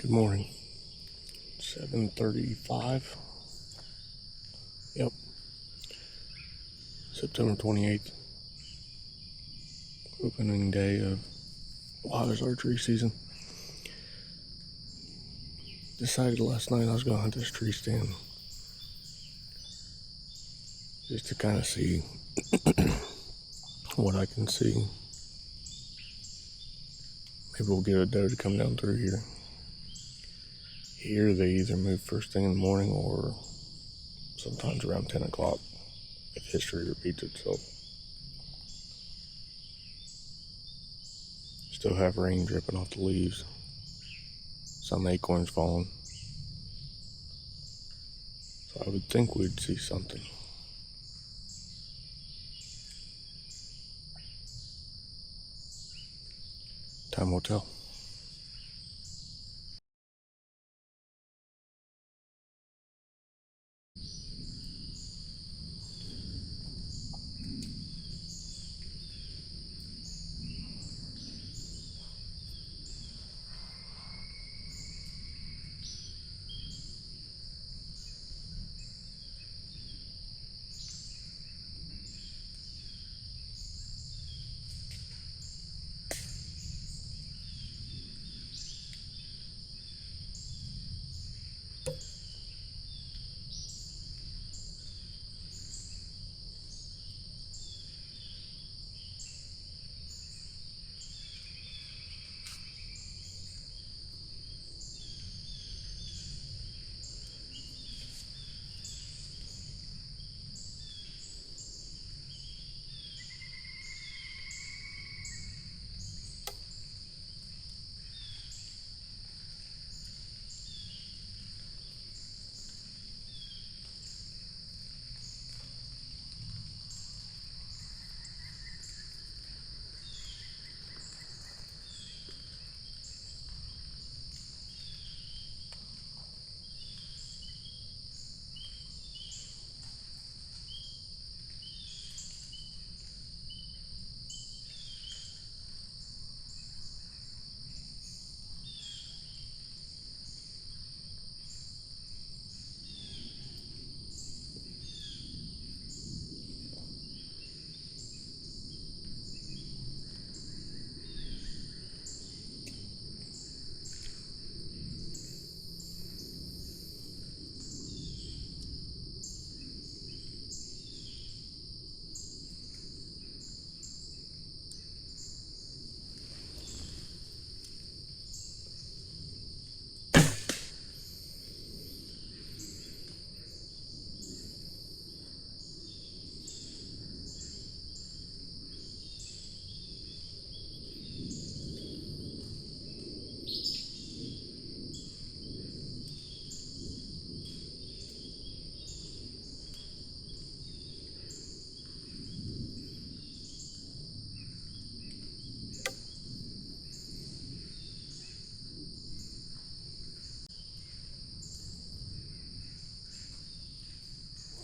Good morning. 7:35. Yep. September 28th. Opening day of Ohio's archery season. Decided last night I was going to hunt this tree stand. Just to kind of see what I can see. Maybe we'll get a doe to come down through here. Here they either move first thing in the morning or sometimes around 10 o'clock if history repeats itself. Still have rain dripping off the leaves. Some acorns falling. So I would think we'd see something. Time will tell.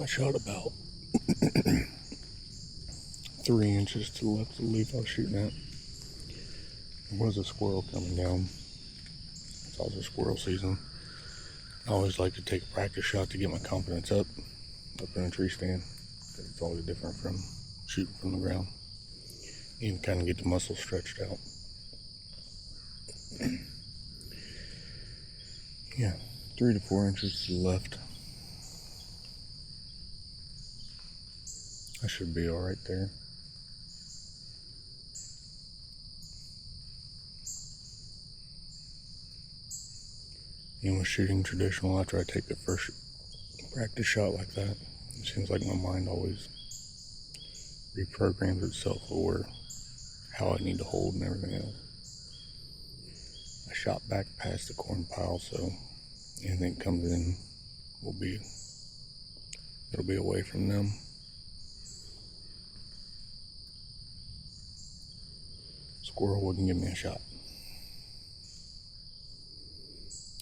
I shot about 3 inches to the left of the leaf I was shooting at. There was a squirrel coming down. It's also squirrel season. I always like to take a practice shot to get my confidence up in a tree stand. It's always different from shooting from the ground. You can kind of get the muscles stretched out. Yeah, 3 to 4 inches to the left. I should be alright there. You know, shooting traditional, after I take the first practice shot like that, it seems like my mind always reprograms itself for how I need to hold and everything else. I shot back past the corn pile, so anything that comes in it'll be away from them. Squirrel wouldn't give me a shot.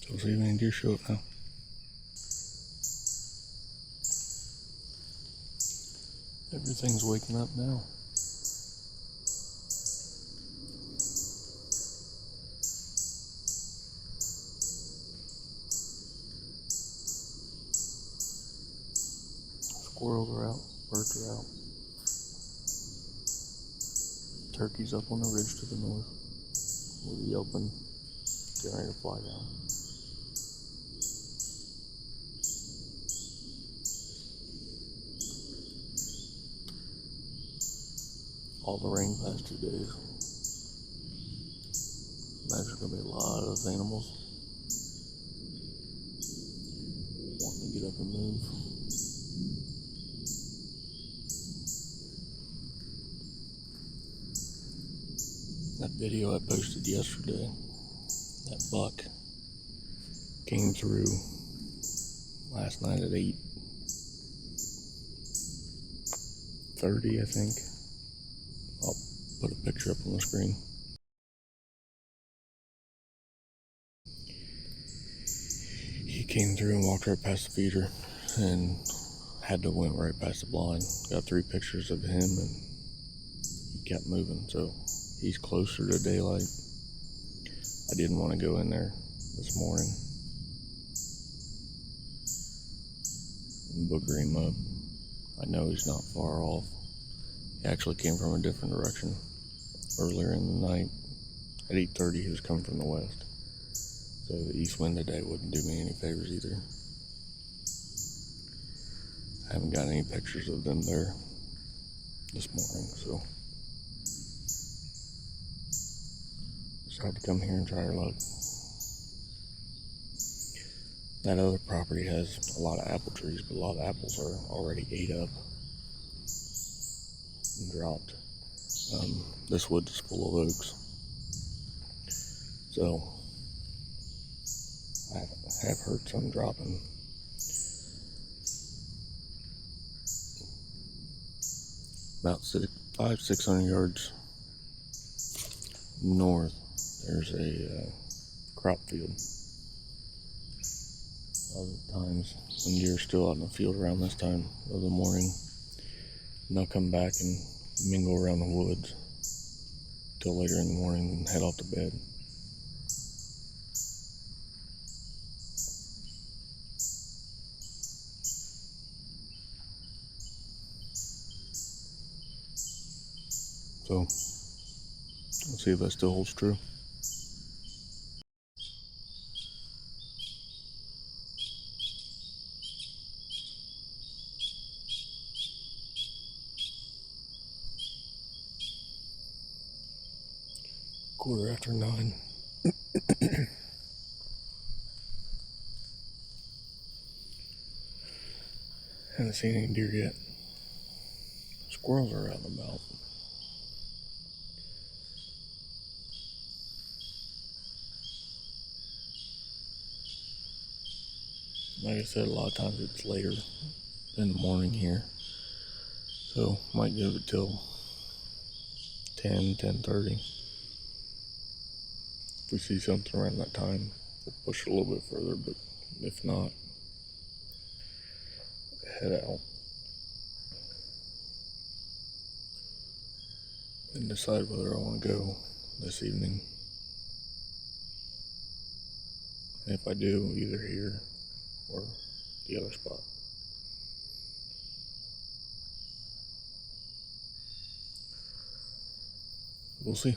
So we'll see if any deer show up now. Everything's waking up now. Squirrels are out, birds are out. Turkeys up on the ridge to the north, with the open, getting ready to fly down. All the rain past 2 days. Imagine there's gonna be a lot of animals wanting to get up and move. That video I posted yesterday, that buck came through last night at 8:30, I think. I'll put a picture up on the screen. He came through and walked right past the feeder and had to went right past the blind. Got 3 pictures of him and he kept moving, so he's closer to daylight. I didn't want to go in there this morning and booger him up. I know he's not far off. He actually came from a different direction earlier in the night. At 8:30 he was coming from the west. So the east wind today wouldn't do me any favors either. I haven't got any pictures of them there this morning, so decided to come here and try our luck. That other property has a lot of apple trees, but a lot of apples are already ate up and dropped. This woods is full of oaks, so I have heard some dropping. About 500-600 yards north, there's a crop field. A lot of the times when deer are still out in the field around this time of the morning, and they'll come back and mingle around the woods till later in the morning and head off to bed. So let's see if that still holds true. Quarter after 9. Haven't seen any deer yet. Squirrels are out and about. Like I said, a lot of times it's later in the morning here, so might give it till 10:30. If we see something around that time, we'll push it a little bit further, but if not, head out and decide whether I want to go this evening. And if I do, either here or the other spot. We'll see.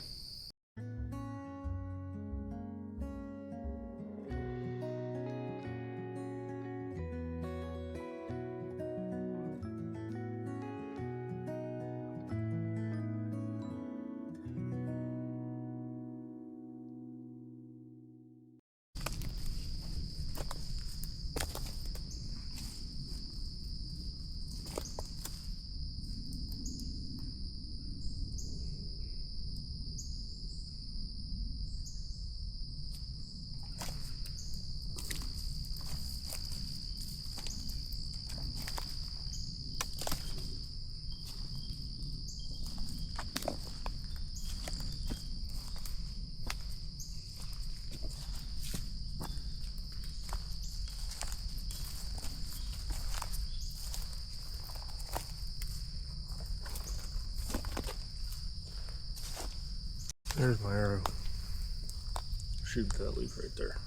There's my arrow. Shoot that leaf right there.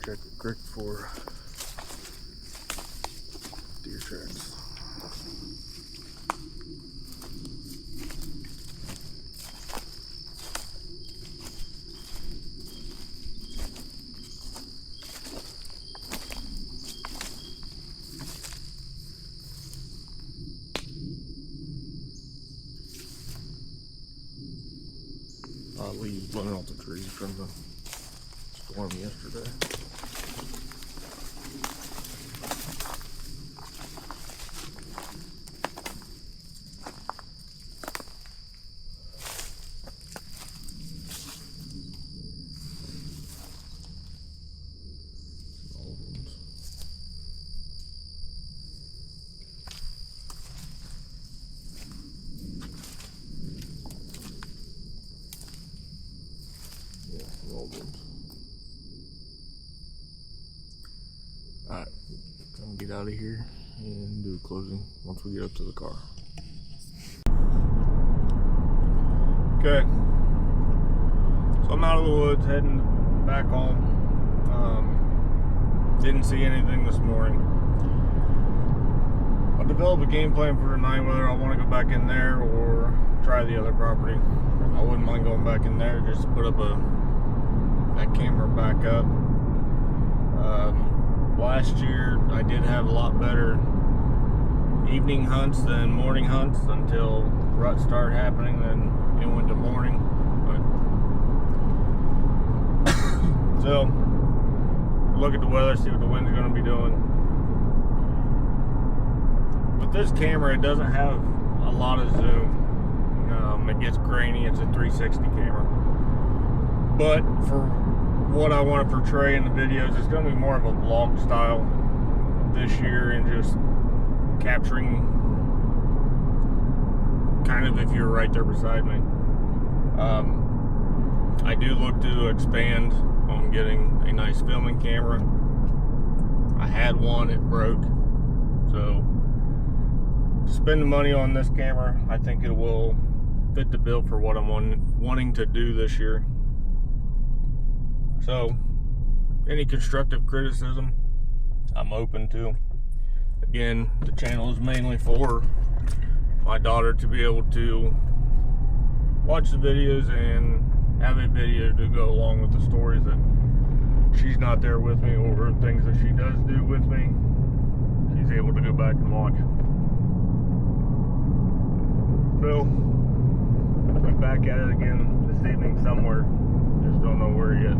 Gotta check the creek for deer tracks. Leaves blowing off the trees from the storm yesterday. Alright, gonna get out of here and do a closing once we get up to the car. Okay, so I'm out of the woods heading back home. Didn't see anything this morning. I'll develop a game plan for tonight, whether I want to go back in there or try the other property. I wouldn't mind going back in there just to put up that camera back up. Last year I did have a lot better evening hunts than morning hunts until rut started happening, then it went to morning. So look at the weather, see what the wind's going to be doing. With this camera, it doesn't have a lot of zoom. It gets grainy. It's a 360 camera, but for what I want to portray in the videos, it's going to be more of a vlog style this year, and just capturing kind of if you're right there beside me. I do look to expand on getting a nice filming camera. I had one, it broke, so spending money on this camera, I think it will fit the bill for what I'm wanting to do this year. So any constructive criticism I'm open to. Again, the channel is mainly for my daughter to be able to watch the videos and have a video to go along with the stories that she's not there with me, or things that she does do with me, she's able to go back and watch. So I'm back at it again this evening somewhere, just don't know where yet.